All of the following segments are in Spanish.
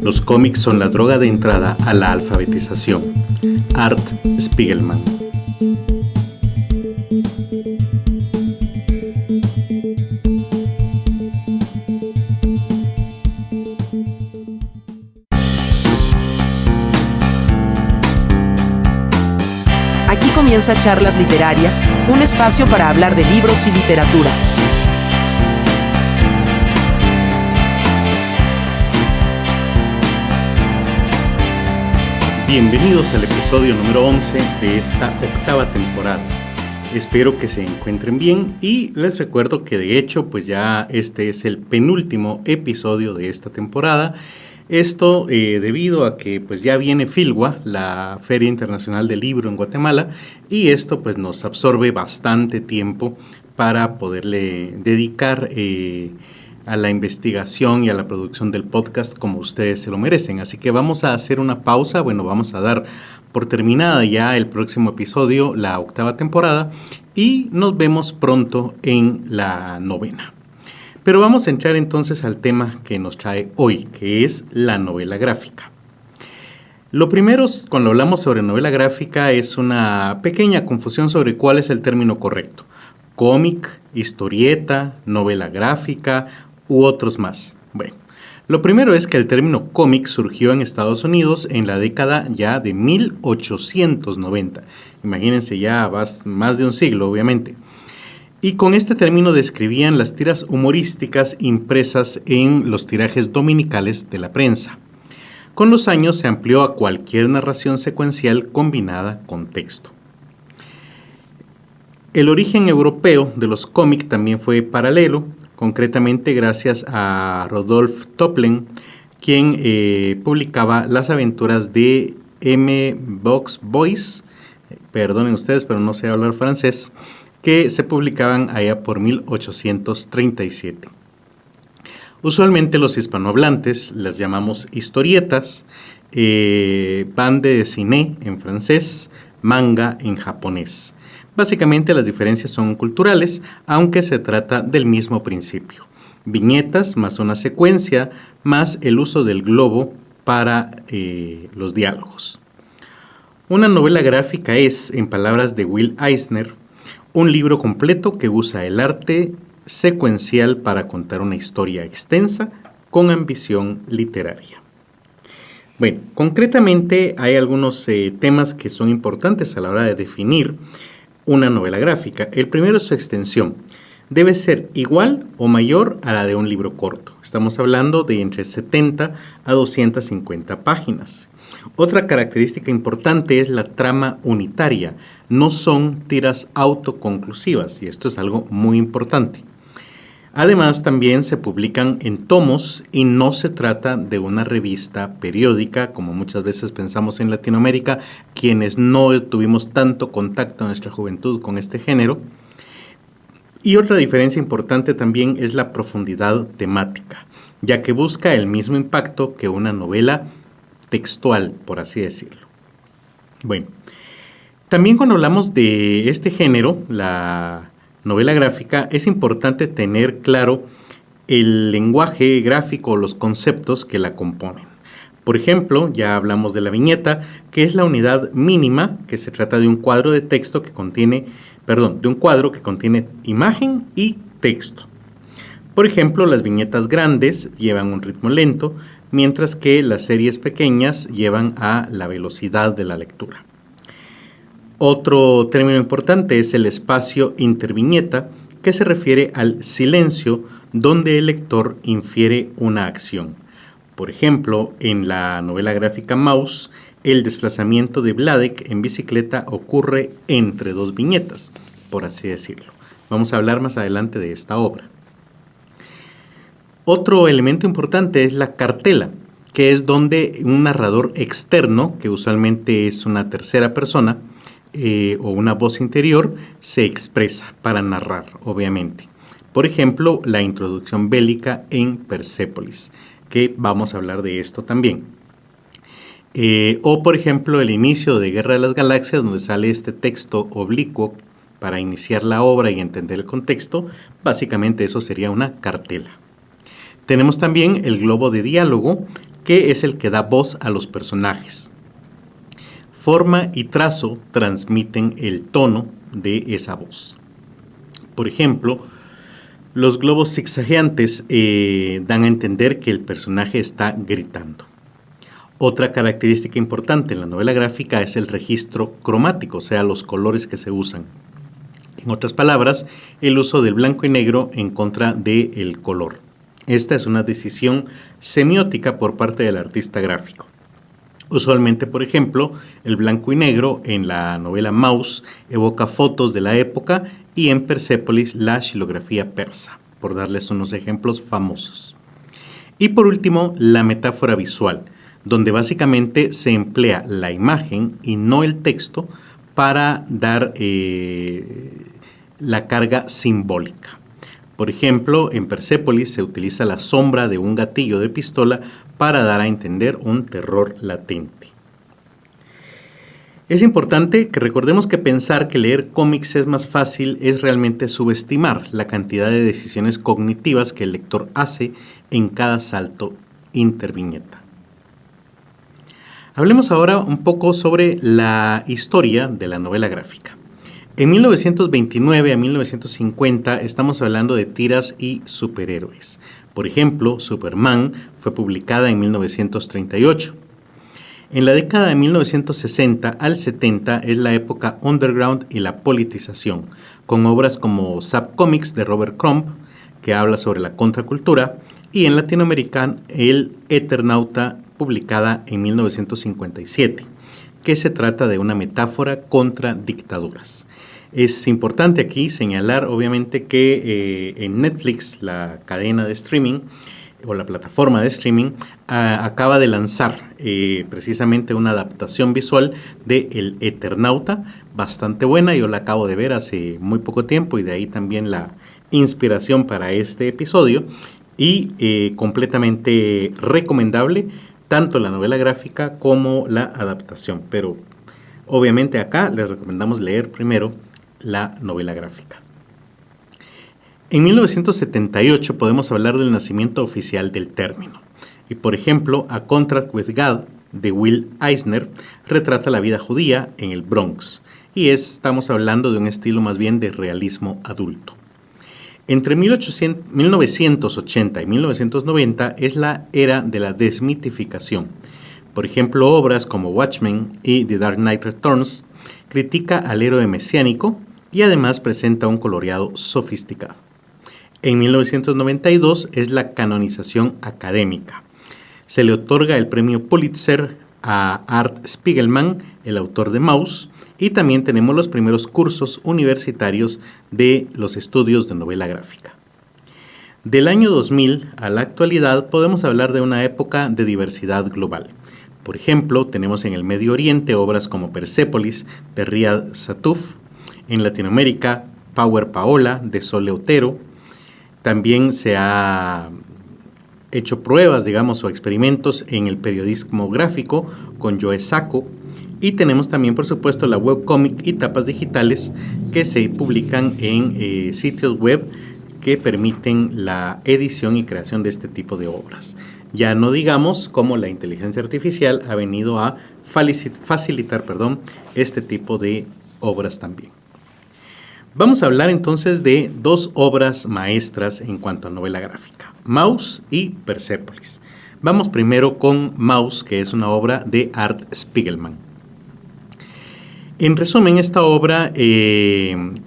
Los cómics son la droga de entrada a la alfabetización. Art Spiegelman. Aquí comienza Charlas Literarias, un espacio para hablar de libros y literatura. Bienvenidos al episodio número 11 de esta octava temporada. Espero que se encuentren bien y les recuerdo que de hecho pues ya este es el penúltimo episodio de esta temporada. Esto debido a que pues ya viene Filgua, la Feria Internacional del Libro en Guatemala, y esto pues nos absorbe bastante tiempo para poderle dedicar a la investigación y a la producción del podcast como ustedes se lo merecen. Así que vamos a hacer una pausa, vamos a dar por terminada ya el próximo episodio, la octava temporada, y nos vemos pronto en la novena. Pero vamos a entrar entonces al tema que nos trae hoy, que es la novela gráfica. Lo primero, cuando hablamos sobre novela gráfica, es una pequeña confusión sobre cuál es el término correcto. Cómic, historieta, novela gráfica u otros más. Bueno, lo primero es que el término cómic surgió en Estados Unidos en la década ya de 1890. Imagínense, ya más de un siglo, obviamente. Y con este término describían las tiras humorísticas impresas en los tirajes dominicales de la prensa. Con los años se amplió a cualquier narración secuencial combinada con texto. El origen europeo de los cómics también fue paralelo, concretamente gracias a Rodolphe Toplen, quien publicaba las aventuras de M. Box Boys, perdonen ustedes, pero no sé hablar francés, que se publicaban allá por 1837. Usualmente los hispanohablantes las llamamos historietas, bande dessinée en francés, manga en japonés. Básicamente las diferencias son culturales, aunque se trata del mismo principio. Viñetas más una secuencia, más el uso del globo para los diálogos. Una novela gráfica es, en palabras de Will Eisner, un libro completo que usa el arte secuencial para contar una historia extensa con ambición literaria. Bueno, concretamente hay algunos temas que son importantes a la hora de definir una novela gráfica. El primero es su extensión. Debe ser igual o mayor a la de un libro corto. Estamos hablando de entre 70 a 250 páginas. Otra característica importante es la trama unitaria. No son tiras autoconclusivas y esto es algo muy importante. Además, también se publican en tomos y no se trata de una revista periódica, como muchas veces pensamos en Latinoamérica, quienes no tuvimos tanto contacto en nuestra juventud con este género. Y otra diferencia importante también es la profundidad temática, ya que busca el mismo impacto que una novela textual, por así decirlo. Bueno, también cuando hablamos de este género, la novela gráfica, es importante tener claro el lenguaje gráfico o los conceptos que la componen. Por ejemplo, ya hablamos de la viñeta, que es la unidad mínima, que se trata de un cuadro de texto que contiene, de un cuadro que contiene imagen y texto. Por ejemplo, las viñetas grandes llevan un ritmo lento, mientras que las series pequeñas llevan a la velocidad de la lectura. Otro término importante es el espacio interviñeta, que se refiere al silencio donde el lector infiere una acción. Por ejemplo, en la novela gráfica Maus, el desplazamiento de Vladek en bicicleta ocurre entre dos viñetas, por así decirlo. Vamos a hablar más adelante de esta obra. Otro elemento importante es la cartela, que es donde un narrador externo, que usualmente es una tercera persona, o una voz interior, se expresa para narrar, obviamente. Por ejemplo, la introducción bélica en Persépolis, que vamos a hablar de esto también. O, por ejemplo, el inicio de Guerra de las Galaxias, donde sale este texto oblicuo para iniciar la obra y entender el contexto. Básicamente eso sería una cartela. Tenemos también el globo de diálogo, que es el que da voz a los personajes. Forma y trazo transmiten el tono de esa voz. Por ejemplo, los globos zigzagueantes dan a entender que el personaje está gritando. Otra característica importante en la novela gráfica es el registro cromático, o sea, los colores que se usan. En otras palabras, el uso del blanco y negro en contra del color. Esta es una decisión semiótica por parte del artista gráfico. Usualmente, por ejemplo, el blanco y negro en la novela Maus evoca fotos de la época y en Persépolis la xilografía persa, por darles unos ejemplos famosos. Y por último, la metáfora visual, donde básicamente se emplea la imagen y no el texto para dar la carga simbólica. Por ejemplo, en Persépolis se utiliza la sombra de un gatillo de pistola para dar a entender un terror latente. Es importante que recordemos que pensar que leer cómics es más fácil es realmente subestimar la cantidad de decisiones cognitivas que el lector hace en cada salto interviñeta. Hablemos ahora un poco sobre la historia de la novela gráfica. En 1929 a 1950 estamos hablando de tiras y superhéroes. Por ejemplo, Superman fue publicada en 1938. En la década de 1960 al 70 es la época underground y la politización, con obras como Zap Comics de Robert Crumb, que habla sobre la contracultura, y en Latinoamérica El Eternauta, publicada en 1957, que se trata de una metáfora contra dictaduras. Es importante aquí señalar, obviamente, que en Netflix, la cadena de streaming o la plataforma de streaming, acaba de lanzar precisamente una adaptación visual de El Eternauta, bastante buena. Yo la acabo de ver hace muy poco tiempo y de ahí también la inspiración para este episodio, y completamente recomendable tanto la novela gráfica como la adaptación, pero obviamente acá les recomendamos leer primero la novela gráfica. En 1978 podemos hablar del nacimiento oficial del término. Y por ejemplo, A Contract with God de Will Eisner retrata la vida judía en el Bronx. Y estamos hablando de un estilo más bien de realismo adulto. Entre 1980 y 1990 es la era de la desmitificación. Por ejemplo, obras como Watchmen y The Dark Knight Returns critica al héroe mesiánico y además presenta un coloreado sofisticado. En 1992 es la canonización académica. Se le otorga el premio Pulitzer a Art Spiegelman, el autor de Maus, y también tenemos los primeros cursos universitarios de los estudios de novela gráfica. Del año 2000 a la actualidad podemos hablar de una época de diversidad global. Por ejemplo, tenemos en el Medio Oriente obras como Persépolis de Riyad Satuf, en Latinoamérica Power Paola de Sole Otero. También se ha hecho pruebas, o experimentos en el periodismo gráfico con Joe Sacco, y tenemos también, por supuesto, la webcomic y tapas digitales que se publican en sitios web que permiten la edición y creación de este tipo de obras. Ya no digamos cómo la inteligencia artificial ha venido a facilitar este tipo de obras también. Vamos a hablar entonces de dos obras maestras en cuanto a novela gráfica, Maus y Persépolis. Vamos primero con Maus, que es una obra de Art Spiegelman. En resumen, esta obra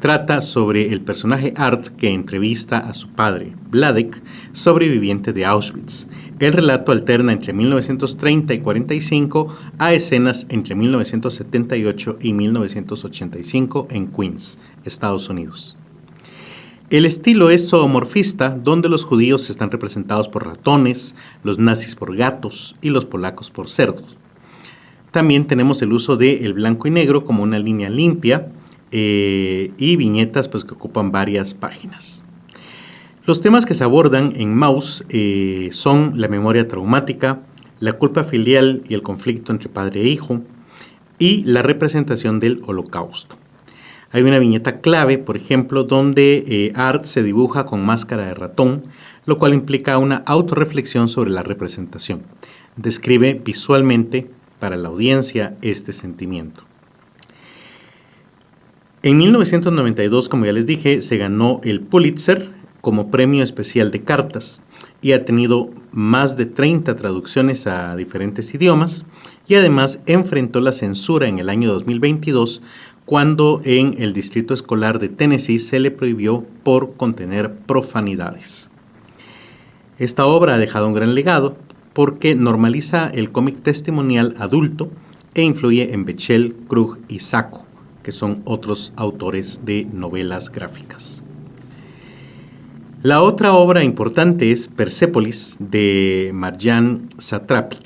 trata sobre el personaje Art que entrevista a su padre, Vladek, sobreviviente de Auschwitz. El relato alterna entre 1930 y 45 a escenas entre 1978 y 1985 en Queens, Estados Unidos. El estilo es zoomorfista, donde los judíos están representados por ratones, los nazis por gatos y los polacos por cerdos. También tenemos el uso del blanco y negro como una línea limpia y viñetas que ocupan varias páginas. Los temas que se abordan en Maus son la memoria traumática, la culpa filial y el conflicto entre padre e hijo, y la representación del Holocausto. Hay una viñeta clave, por ejemplo, donde Art se dibuja con máscara de ratón, lo cual implica una autorreflexión sobre la representación. Describe visualmente para la audiencia este sentimiento. En 1992, como ya les dije, se ganó el Pulitzer como premio especial de cartas y ha tenido más de 30 traducciones a diferentes idiomas y además enfrentó la censura en el año 2022 cuando en el Distrito Escolar de Tennessee se le prohibió por contener profanidades. Esta obra ha dejado un gran legado porque normaliza el cómic testimonial adulto e influye en Bechdel, Krug y Sacco, que son otros autores de novelas gráficas. La otra obra importante es Persépolis, de Marjane Satrapi.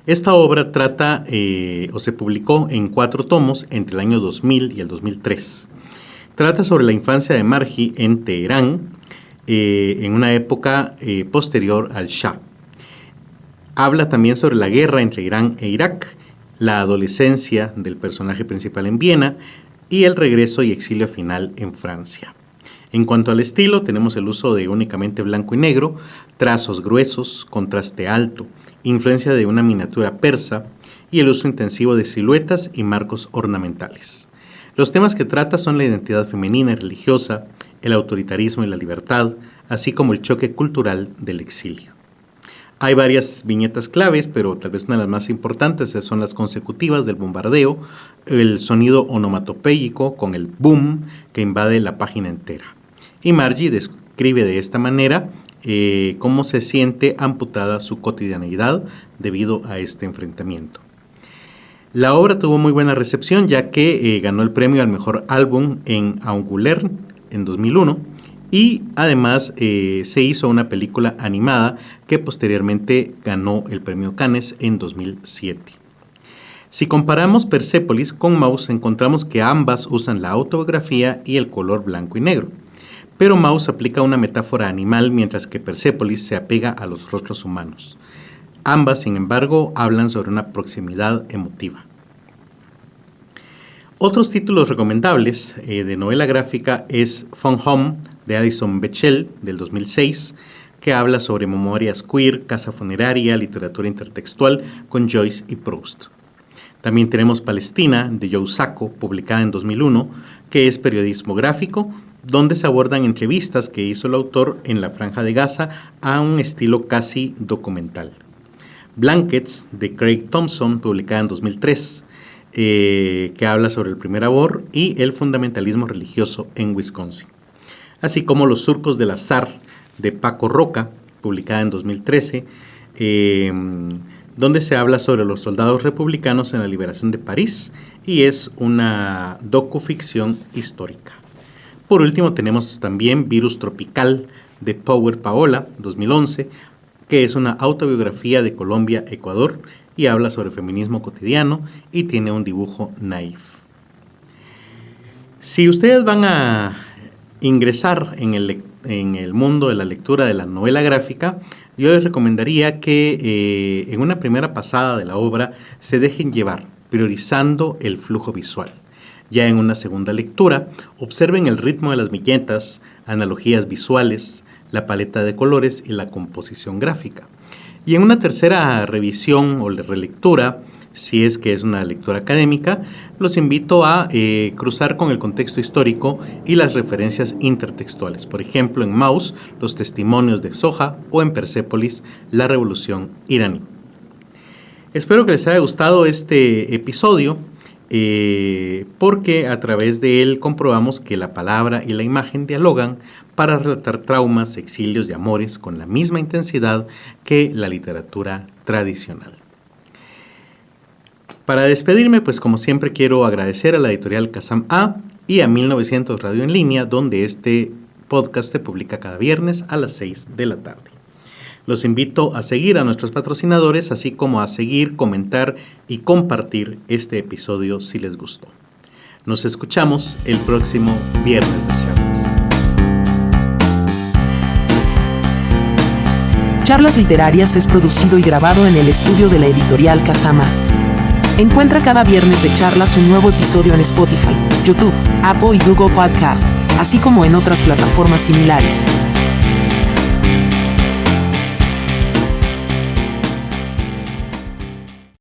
Esta obra trata se publicó en 4 tomos entre el año 2000 y el 2003. Trata sobre la infancia de Margie en Teherán, en una época posterior al Shah. Habla también sobre la guerra entre Irán e Irak, la adolescencia del personaje principal en Viena y el regreso y exilio final en Francia. En cuanto al estilo, tenemos el uso de únicamente blanco y negro, trazos gruesos, contraste alto, influencia de una miniatura persa y el uso intensivo de siluetas y marcos ornamentales. Los temas que trata son la identidad femenina y religiosa, el autoritarismo y la libertad, así como el choque cultural del exilio. Hay varias viñetas claves, pero tal vez una de las más importantes son las consecutivas del bombardeo, el sonido onomatopéyico con el boom que invade la página entera. Y Margie describe de esta manera cómo se siente amputada su cotidianeidad debido a este enfrentamiento. La obra tuvo muy buena recepción ya que ganó el premio al mejor álbum en Angoulême en 2001. Y además se hizo una película animada que posteriormente ganó el premio Cannes en 2007. Si comparamos Persépolis con Maus, encontramos que ambas usan la autobiografía y el color blanco y negro. Pero Maus aplica una metáfora animal mientras que Persépolis se apega a los rostros humanos. Ambas, sin embargo, hablan sobre una proximidad emotiva. Otros títulos recomendables de novela gráfica es Phone Home, de Alison Bechdel, del 2006, que habla sobre memorias queer, casa funeraria, literatura intertextual con Joyce y Proust. También tenemos Palestina, de Joe Sacco, publicada en 2001, que es periodismo gráfico, donde se abordan entrevistas que hizo el autor en la Franja de Gaza a un estilo casi documental. Blankets, de Craig Thompson, publicada en 2003, que habla sobre el primer amor y el fundamentalismo religioso en Wisconsin. Así como Los surcos del azar, de Paco Roca, publicada en 2013, donde se habla sobre los soldados republicanos en la liberación de París y es una docuficción histórica. Por último tenemos también Virus Tropical, de Power Paola, 2011, que es una autobiografía de Colombia-Ecuador y habla sobre feminismo cotidiano y tiene un dibujo naif. Si ustedes van a ingresar en el mundo de la lectura de la novela gráfica, yo les recomendaría que en una primera pasada de la obra se dejen llevar, priorizando el flujo visual. Ya en una segunda lectura, observen el ritmo de las viñetas, analogías visuales, la paleta de colores y la composición gráfica. Y en una tercera revisión o relectura, si es que es una lectura académica, los invito a cruzar con el contexto histórico y las referencias intertextuales. Por ejemplo, en Maus, los testimonios de Soja o en Persépolis, la revolución iraní. Espero que les haya gustado este episodio porque a través de él comprobamos que la palabra y la imagen dialogan para relatar traumas, exilios y amores con la misma intensidad que la literatura tradicional. Para despedirme, pues como siempre quiero agradecer a la editorial Kazam A y a 1900 Radio en Línea, donde este podcast se publica cada viernes a las 6 de la tarde. Los invito a seguir a nuestros patrocinadores, así como a seguir, comentar y compartir este episodio si les gustó. Nos escuchamos el próximo viernes de charlas. Charlas Literarias es producido y grabado en el estudio de la editorial Kazama. Encuentra cada viernes de charlas un nuevo episodio en Spotify, YouTube, Apple y Google Podcast, así como en otras plataformas similares.